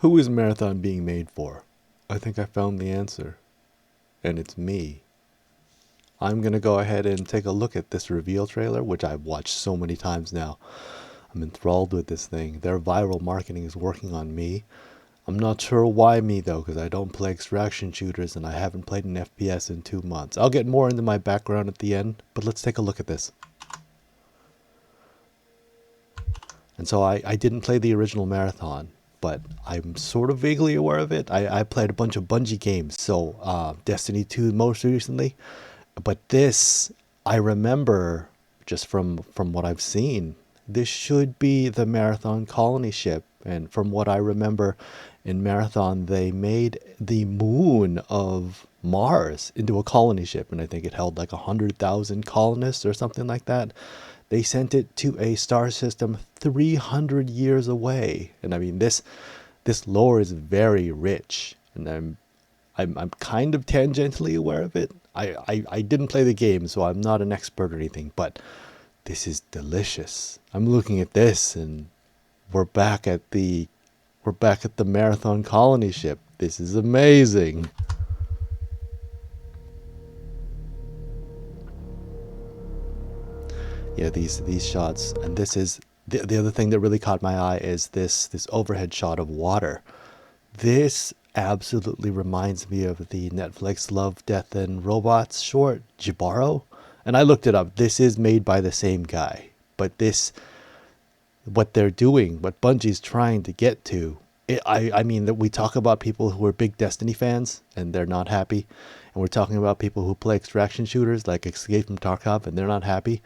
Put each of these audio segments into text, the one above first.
Who is Marathon being made for? I think I found the answer. And it's me. I'm going to go ahead and take a look at this reveal trailer, which I've watched so many times now. I'm enthralled with this thing. Their viral marketing is working on me. I'm not sure why me though, because I don't play extraction shooters and I haven't played an FPS in 2 months. I'll get more into my background at the end, but let's take a look at this. And so I didn't play the original Marathon, but I'm sort of vaguely aware of it. I played a bunch of Bungie games, so Destiny 2 most recently. But this, I remember just from what I've seen, this should be the Marathon colony ship. And from what I remember in Marathon, they made the moon of Mars into a colony ship. And I think it held like 100,000 colonists or something like that. They sent it to a star system 300 years away. And I mean, this lore is very rich. And I'm kind of tangentially aware of it. I didn't play the game, so I'm not an expert or anything, but this is delicious. I'm looking at this and we're back at the Marathon colony ship. This is amazing. Yeah, these shots, and this is the other thing that really caught my eye is this overhead shot of water. This absolutely reminds me of the Netflix Love, Death, and Robots short, Jibaro. And I looked it up. This is made by the same guy. But what they're doing, what Bungie's trying to get to, I mean, that we talk about people who are big Destiny fans and they're not happy. And we're talking about people who play extraction shooters like Escape from Tarkov and they're not happy.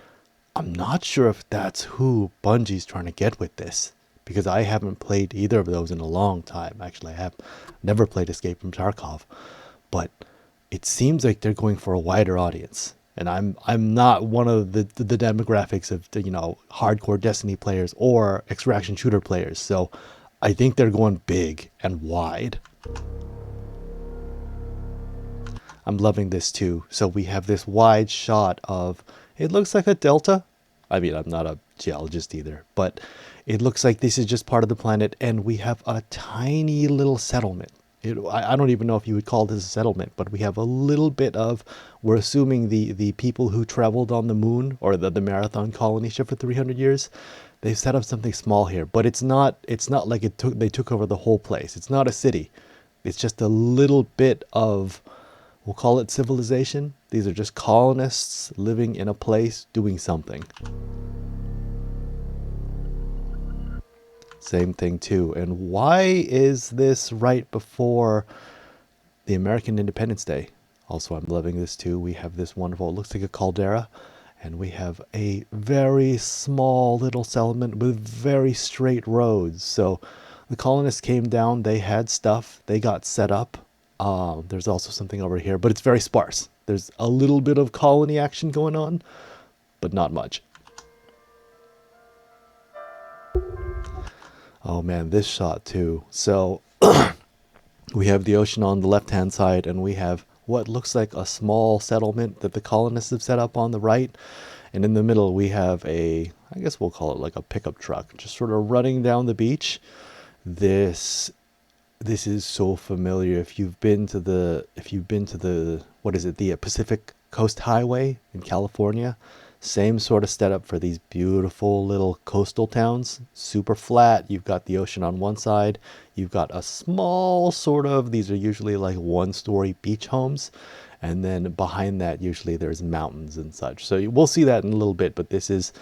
I'm not sure if that's who Bungie's trying to get with this, because I haven't played either of those in a long time. Actually, I have never played Escape from Tarkov, but it seems like they're going for a wider audience. And I'm not one of the demographics of the, hardcore Destiny players or extraction shooter players. So I think they're going big and wide. I'm loving this too. So we have this wide shot of, it looks like a delta. I mean, I'm not a geologist either, but it looks like this is just part of the planet, and we have a tiny little settlement. I don't even know if you would call this a settlement, but we have a little bit of, we're assuming the people who traveled on the moon, or the Marathon colony ship for 300 years, they've set up something small here, but it's not like they took over the whole place. It's not a city. It's just a little bit of, we'll call it civilization. These are just colonists living in a place doing something. Same thing too. And why is this right before the American Independence Day? Also, I'm loving this too. We have this wonderful, it looks like a caldera, and we have a very small little settlement with very straight roads. So the colonists came down, they had stuff, they got set up. There's also something over here, but it's very sparse. There's a little bit of colony action going on, but not much. Oh man, this shot too. So we have the ocean on the left hand side, and we have what looks like a small settlement that the colonists have set up on the right. And in the middle we have I guess we'll call it like a pickup truck, just sort of running down the beach. This is so familiar. If you've been to the what is it, the Pacific Coast Highway in California, same sort of setup for these beautiful little coastal towns, super flat. You've got the ocean on one side, you've got a small sort of, these are usually like 1-story beach homes, and then behind that usually there's mountains and such. So we'll see that in a little bit, but this is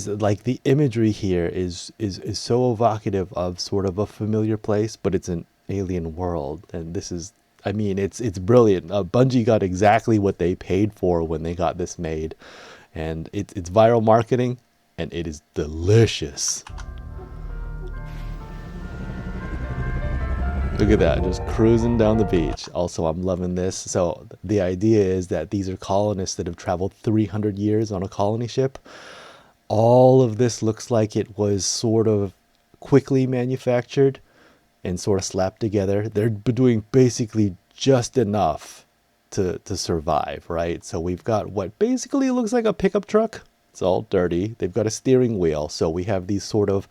like, the imagery here is so evocative of sort of a familiar place, but it's an alien world. And this is, I mean, it's brilliant. Bungie got exactly what they paid for when they got this made, and it's viral marketing, and it is delicious. Look at that, just cruising down the beach. Also, I'm loving this. So the idea is that these are colonists that have traveled 300 years on a colony ship. All of this looks like it was sort of quickly manufactured and sort of slapped together. They're doing basically just enough to survive, right? So we've got what basically looks like a pickup truck. It's all dirty. They've got a steering wheel. So we have these sort of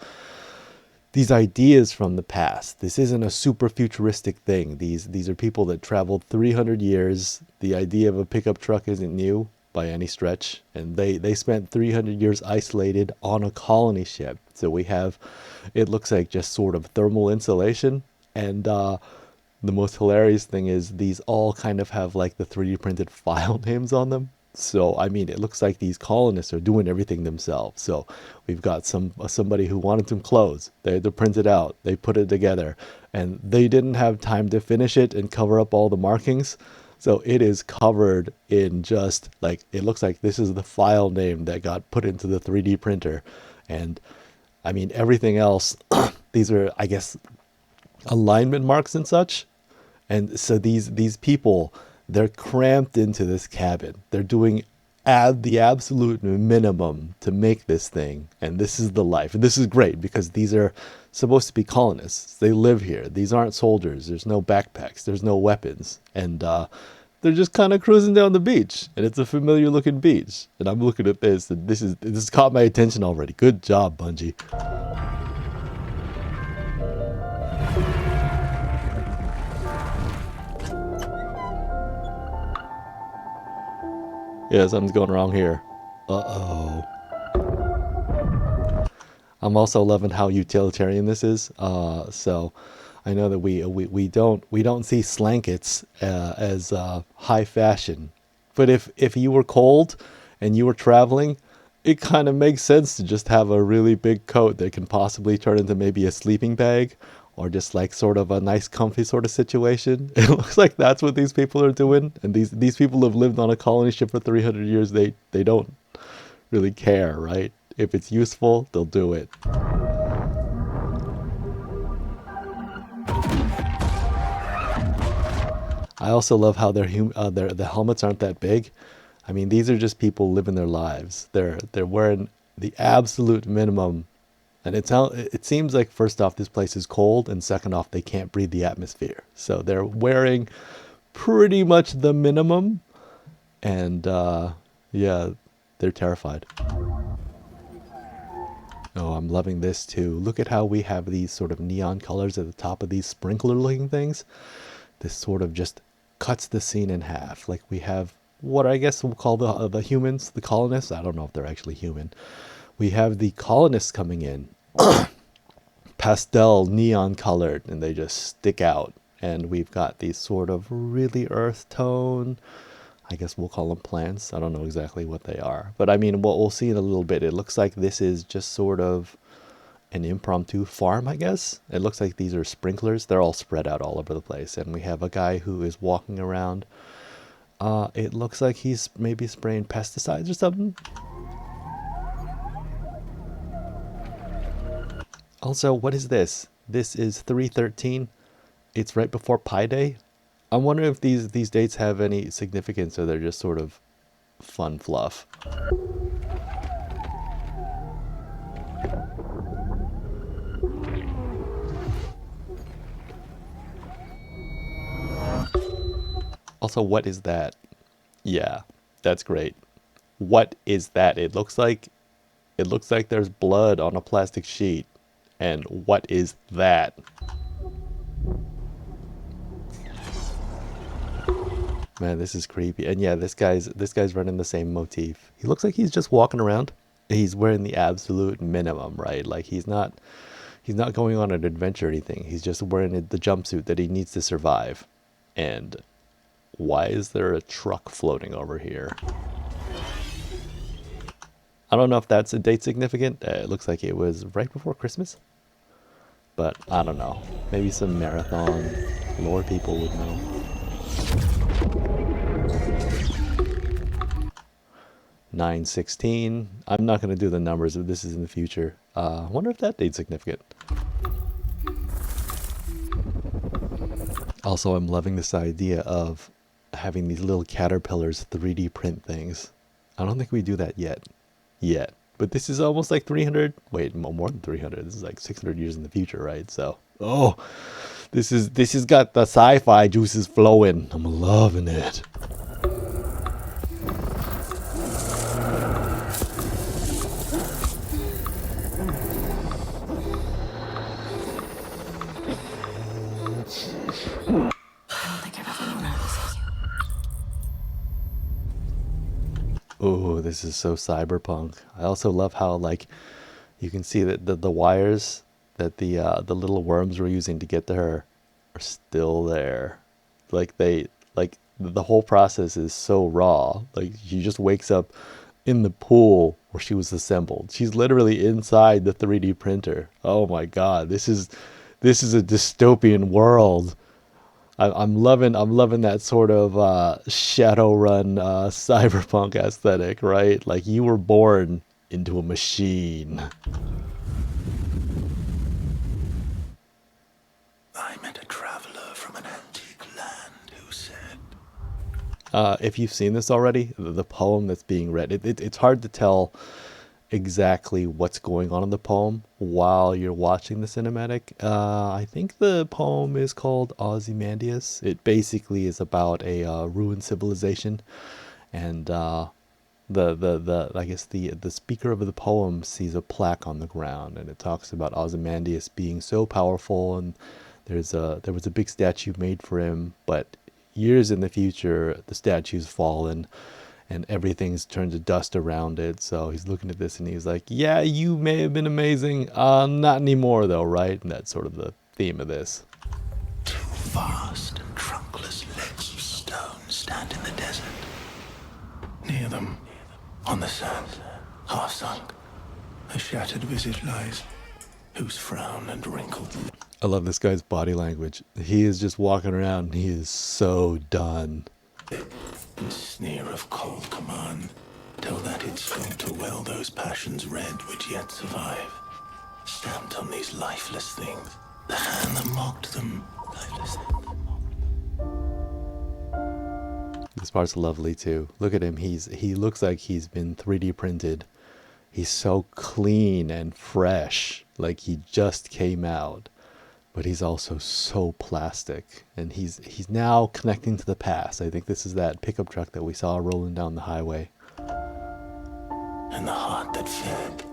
these ideas from the past. This isn't a super futuristic thing. These are people that traveled 300 years. The idea of a pickup truck isn't new by any stretch, and they spent 300 years isolated on a colony ship. So we have, it looks like just sort of thermal insulation, and the most hilarious thing is these all kind of have like the 3D printed file names on them. So I mean, it looks like these colonists are doing everything themselves. So we've got somebody who wanted some clothes. They had to print it out. They put it together, and they didn't have time to finish it and cover up all the markings. So it is covered in just like, it looks like this is the file name that got put into the 3D printer. And I mean, everything else, these are, I guess, alignment marks and such. And so these people, they're cramped into this cabin. They're doing the absolute minimum to make this thing. And this is the life. And this is great because these are supposed to be colonists. They live here. These aren't soldiers. There's no backpacks. There's no weapons. And they're just kind of cruising down the beach. And it's a familiar looking beach. And I'm looking at this, and this has caught my attention already. Good job, Bungie. Yeah, something's going wrong here. Uh-oh. I'm also loving how utilitarian this is. So I know that we don't see slankets as high fashion, but if you were cold and you were traveling, it kind of makes sense to just have a really big coat that can possibly turn into maybe a sleeping bag, or just like sort of a nice comfy sort of situation. It looks like that's what these people are doing. And these people have lived on a colony ship for 300 years. They don't really care, right? If it's useful, they'll do it. I also love how the helmets aren't that big. I mean, these are just people living their lives. They're wearing the absolute minimum. And it seems like, first off, this place is cold, and second off, they can't breathe the atmosphere. So they're wearing pretty much the minimum, and yeah, they're terrified. Oh, I'm loving this too. Look at how we have these sort of neon colors at the top of these sprinkler-looking things. This sort of just cuts the scene in half. Like we have what I guess we'll call the humans, the colonists. I don't know if they're actually human. We have the colonists coming in, pastel neon colored, and they just stick out. And we've got these sort of really earth tone, I guess we'll call them plants. I don't know exactly what they are. But I mean, what we'll see in a little bit, it looks like this is just sort of an impromptu farm, I guess. It looks like these are sprinklers. They're all spread out all over the place. And we have a guy who is walking around. It looks like he's maybe spraying pesticides or something. Also, what is this? This is 3/13. It's right before Pi Day. I'm wondering if these dates have any significance, or they're just sort of fun fluff. Also, what is that? Yeah, that's great. What is that? It looks like there's blood on a plastic sheet. And what is that? Man, this is creepy. And yeah, this guy's running the same motif. He looks like he's just walking around. He's wearing the absolute minimum, right? Like he's not going on an adventure or anything. He's just wearing the jumpsuit that he needs to survive. And why is there a truck floating over here? I don't know if that's a date significant. It looks like it was right before Christmas. But I don't know. Maybe some marathon lore people would know. (9/16). I'm not going to do the numbers, but this is in the future. I wonder if that date's significant. Also, I'm loving this idea of having these little caterpillars 3D print things. I don't think we do that yet. But this is almost like 300, wait, more than 300. This is like 600 years in the future, right? So, oh, this has got the sci-fi juices flowing. I'm loving it. don't think I've ever known how to say you. Oh, this is so cyberpunk. I also love how like you can see that the wires that the little worms were using to get to her are still there. Like the whole process is so raw. Like she just wakes up in the pool where she was assembled. She's literally inside the 3D printer. Oh my god, this is a dystopian world. I'm loving that sort of Shadowrun cyberpunk aesthetic, right? Like you were born into a machine. I met a traveler from an antique land who said, If you've seen this already, the poem that's being read, it's hard to tell exactly what's going on in the poem while you're watching the cinematic. I think the poem is called Ozymandias. It basically is about a ruined civilization, and the I guess the speaker of the poem sees a plaque on the ground, and it talks about Ozymandias being so powerful, and there was a big statue made for him, but years in the future the statue's fallen and everything's turned to dust around it. So he's looking at this and he's like, yeah, you may have been amazing, not anymore though, right? And that's sort of the theme of this. two vast and trunkless legs of stone stand in the desert. Near them, on the sand, half sunk, a shattered visage lies, whose frown and wrinkled I love this guy's body language. He is just walking around and he is so done. and sneer of cold command tell that it scorned to well those passions red which yet survive, stamped on these lifeless things, the hand that mocked them, lifeless. This part's lovely too. Look at him. He looks like he's been 3D printed. He's so clean and fresh, like he just came out. But he's also so plastic, and he's now connecting to the past. I think this is that pickup truck that we saw rolling down the highway. And the heart that fed.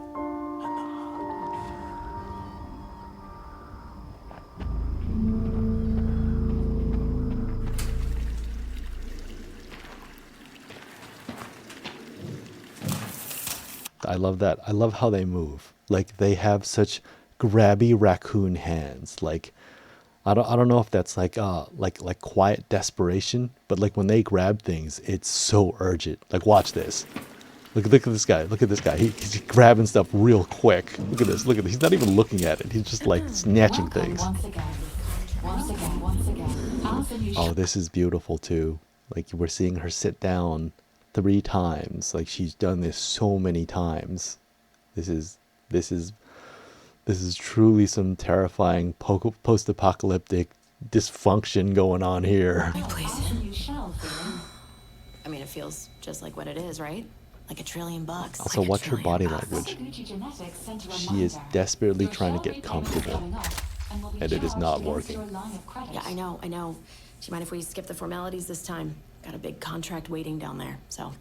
I love that. I love how they move. Like they have such grabby raccoon hands. Like I don't know if that's like quiet desperation, but like when they grab things, it's so urgent. Like watch this. Look at this guy. Look at this guy. He's grabbing stuff real quick. Look at this. Look at this. He's not even looking at it. He's just like snatching things. Once again. Oh, this is beautiful too. Like we're seeing her sit down 3 times. Like she's done this so many times. This is truly some terrifying post-apocalyptic dysfunction going on here. I mean, it feels just like what it is, right? Like $1 trillion. Also, watch her body language. She is desperately trying to get comfortable, and it is not working. Yeah, I know. Do you mind if we skip the formalities this time? Got a big contract waiting down there, so.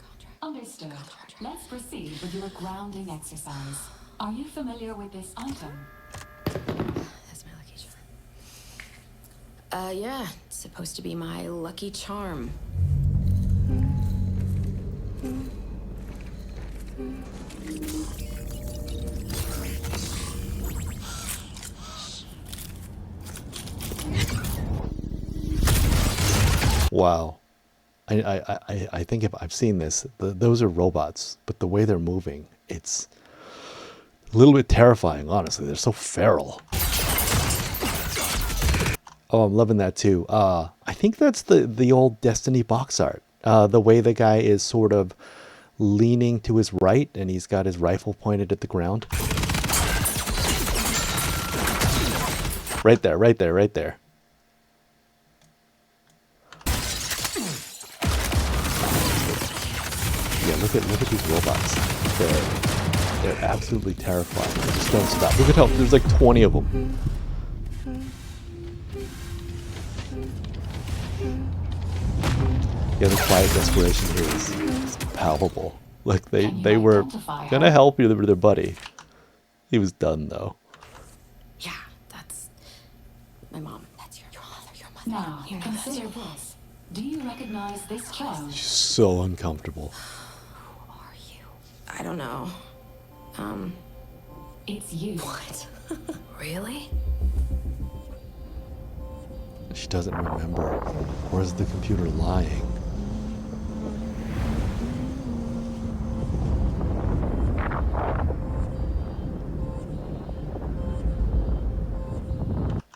Understood. Let's proceed with your grounding exercise. Are you familiar with this item? That's my lucky charm. Yeah, it's supposed to be my lucky charm. Wow. I think if I've seen this, those are robots, but the way they're moving, it's a little bit terrifying, honestly. They're so feral. Oh, I'm loving that too. I think that's the old Destiny box art. The way the guy is sort of leaning to his right and he's got his rifle pointed at the ground. Right there, right there, right there. Yeah, look at these robots. They're absolutely terrifying. They just don't stop. Look at how there's like 20 of them. Yeah, the quiet desperation here is palpable. Like they were gonna help their buddy. He was done though. Yeah, that's my mom. That's your mother. Your Now, consider this. Do you recognize this child? She's so uncomfortable. Who are you? I don't know. It's you. What? Really? She doesn't remember. Or is the computer lying?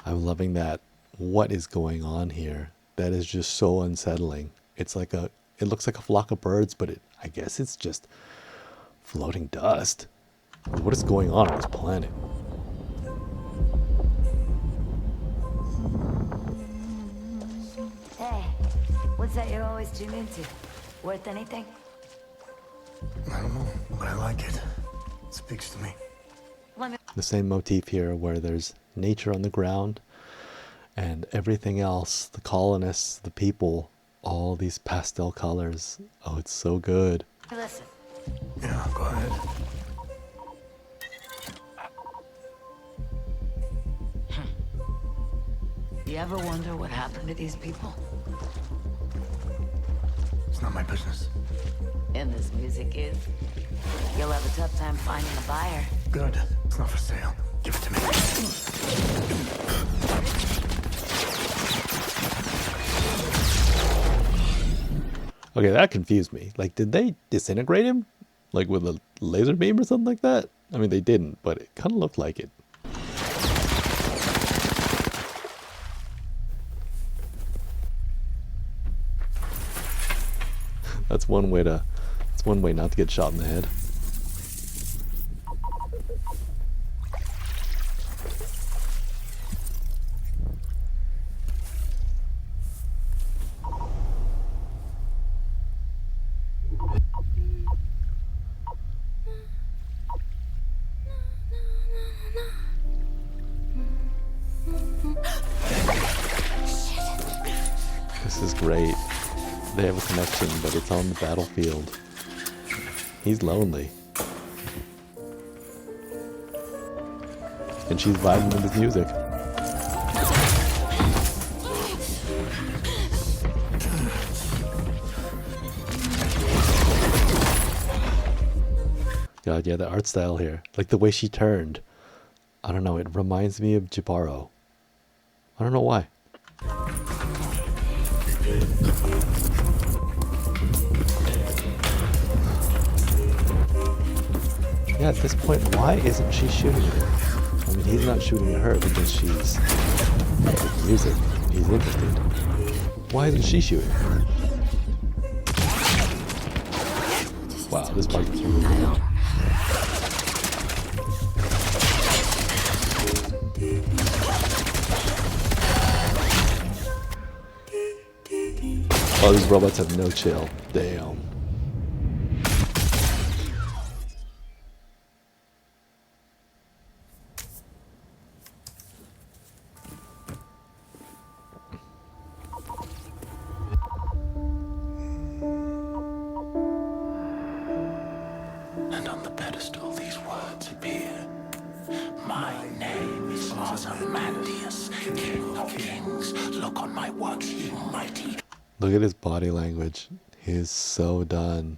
I'm loving that. What is going on here? That is just so unsettling. It's like it looks like a flock of birds, but I guess it's just floating dust. What is going on this planet? Hey, what's that you always tune into? Worth anything? I don't know, but I like it. It speaks to me. Let me... The same motif here where there's nature on the ground and everything else, the colonists, the people, all these pastel colors. Oh, it's so good. Listen. Yeah, go ahead. You ever wonder what happened to these people? It's not my business. And this music is. You'll have a tough time finding a buyer. Good. It's not for sale. Give it to me. Okay, that confused me. Like, did they disintegrate him? Like with a laser beam or something like that? I mean, they didn't, but it kind of looked like it. That's one way not to get shot in the head. This is great. They have a connection, but it's on the battlefield. He's lonely. And she's vibing with his music. God, yeah, the art style here. Like the way she turned. I don't know, it reminds me of Jibaro. I don't know why. Yeah, at this point, why isn't she shooting at him? I mean, he's not shooting at her because she's music. He's interested. Why isn't she shooting? Wow, this part is really good. Oh, these robots have no chill. Damn. And on the pedestal, these words appear. My name is Ozymandias, King of Kings. Look on my works, ye mighty. Look at his body language. He is so done.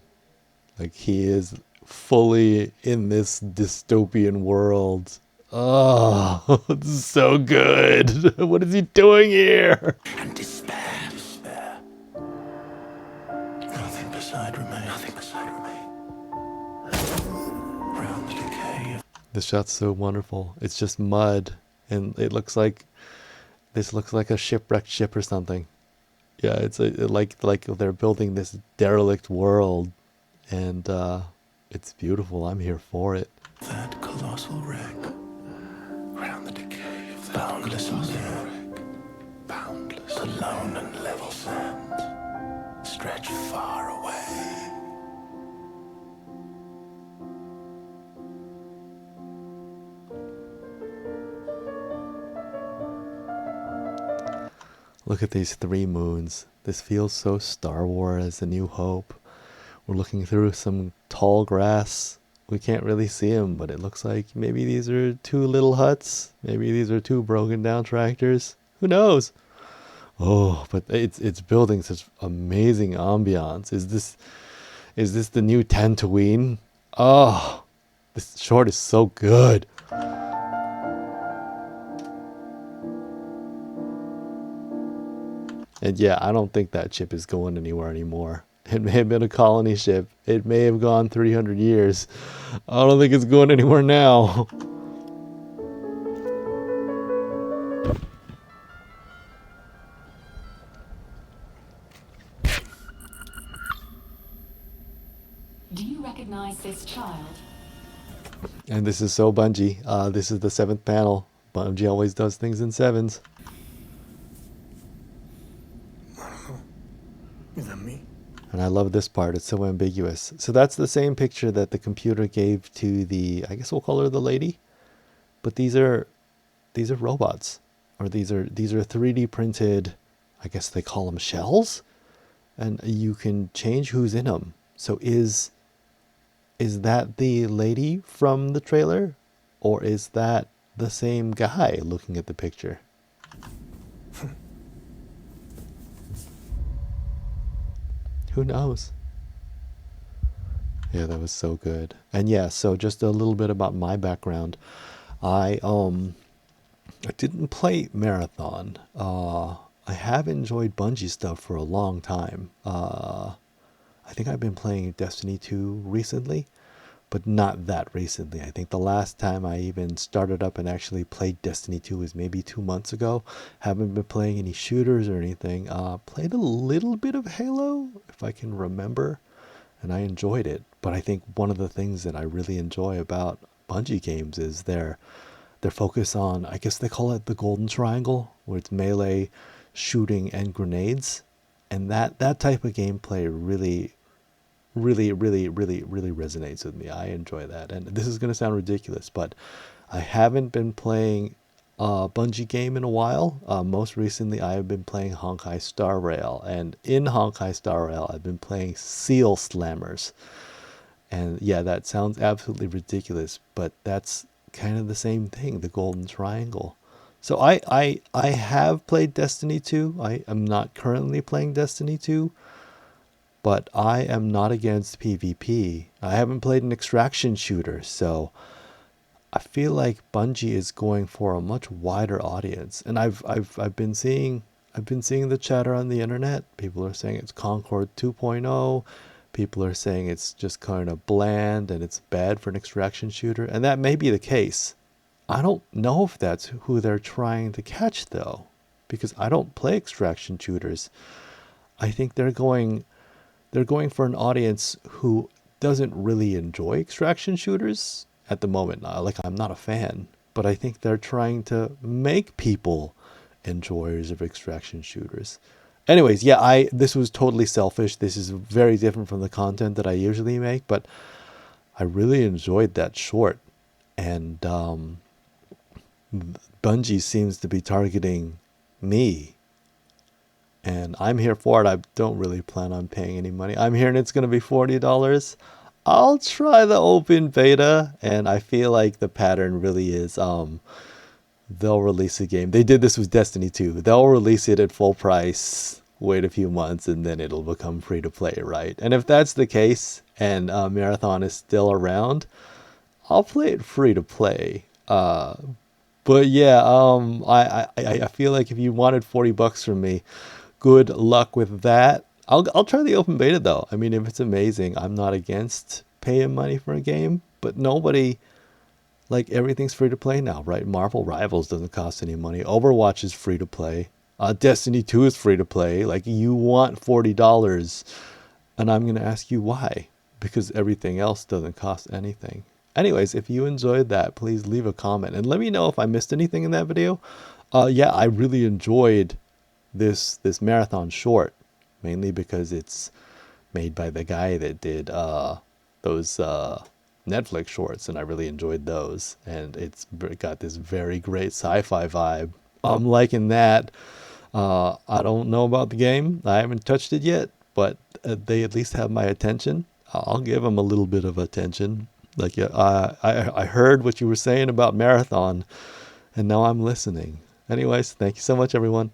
Like, he is fully in this dystopian world. Oh, this is so good. What is he doing here? And despair. Nothing beside remain. Nothing beside remain. Round the decay of... This shot's so wonderful. It's just mud, and it looks like this looks like a shipwrecked ship or something. Yeah, it's like they're building this derelict world, and it's beautiful. I'm here for it. that colossal wreck. Round the decay of the boundless wreck. Boundless, alone and level sands stretch far away. Look at these 3 moons. This feels so Star Wars, A New Hope. We're looking through some tall grass. We can't really see them, but it looks like maybe these are 2 little huts. Maybe these are 2 broken down tractors. Who knows? Oh, but it's building such amazing ambiance. Is this the new Tatooine? Oh, this short is so good. And yeah, I don't think that ship is going anywhere anymore. It may have been a colony ship. It may have gone 300 years. I don't think it's going anywhere now. Do you recognize this child? And this is so Bungie. This is the 7th panel. Bungie always does things in 7s. Is that me? And I love this part. It's so ambiguous. So that's the same picture that the computer gave to the, I guess we'll call her the lady. But these are robots, or these are 3D printed, I guess they call them shells, and you can change who's in them. So is that the lady from the trailer, or is that the same guy looking at the picture? Who knows? Yeah, that was so good. And yeah, so just a little bit about my background. I didn't play Marathon. I have enjoyed Bungie stuff for a long time. I think I've been playing Destiny 2 recently, but not that recently. I think the last time I even started up and actually played Destiny 2 was maybe 2 months ago. Haven't been playing any shooters or anything. Played a little bit of Halo, if I can remember, and I enjoyed it. But I think one of the things that I really enjoy about Bungie games is their focus on, I guess they call it the golden triangle, where it's melee, shooting, and grenades. And that type of gameplay really resonates with me. I enjoy that. And this is going to sound ridiculous, but I haven't been playing a Bungie game in a while. Most recently, I have been playing Honkai Star Rail. And in Honkai Star Rail, I've been playing Seal Slammers. And yeah, that sounds absolutely ridiculous, but that's kind of the same thing, the golden triangle. So I have played Destiny 2. I am not currently playing Destiny 2, but I am not against PvP. I haven't played an extraction shooter, so I feel like Bungie is going for a much wider audience. And I've been seeing the chatter on the internet. People are saying it's Concord 2.0. People are saying it's just kind of bland and it's bad for an extraction shooter, and that may be the case. I don't know if that's who they're trying to catch though, because I don't play extraction shooters. I think they're going for an audience who doesn't really enjoy extraction shooters at the moment. Like, I'm not a fan, but I think they're trying to make people enjoyers of extraction shooters. Anyways, yeah, this was totally selfish. This is very different from the content that I usually make, but I really enjoyed that short. And Bungie seems to be targeting me. And I'm here for it. I don't really plan on paying any money. I'm hearing it's going to be $40. I'll try the open beta, and I feel like the pattern really is they'll release a game. They did this with Destiny 2. They'll release it at full price, wait a few months, and then it'll become free to play, right? And if that's the case, and Marathon is still around, I'll play it free to play. But yeah, I feel like if you wanted $40 from me, good luck with that. I'll try the open beta though. I mean, if it's amazing, I'm not against paying money for a game, but nobody, like, everything's free to play now, right? Marvel Rivals doesn't cost any money. Overwatch is free to play. Destiny 2 is free to play. Like, you want $40, and I'm going to ask you why, because everything else doesn't cost anything. Anyways, if you enjoyed that, please leave a comment and let me know if I missed anything in that video. Yeah, I really enjoyed this Marathon short, mainly because it's made by the guy that did those Netflix shorts, and I really enjoyed those, and it's got this very great sci-fi vibe. I'm liking that. I don't know about the game. I haven't touched it yet, but they at least have my attention. I'll give them a little bit of attention. Like, yeah, I heard what you were saying about Marathon, and now I'm listening. Anyways, thank you so much, everyone.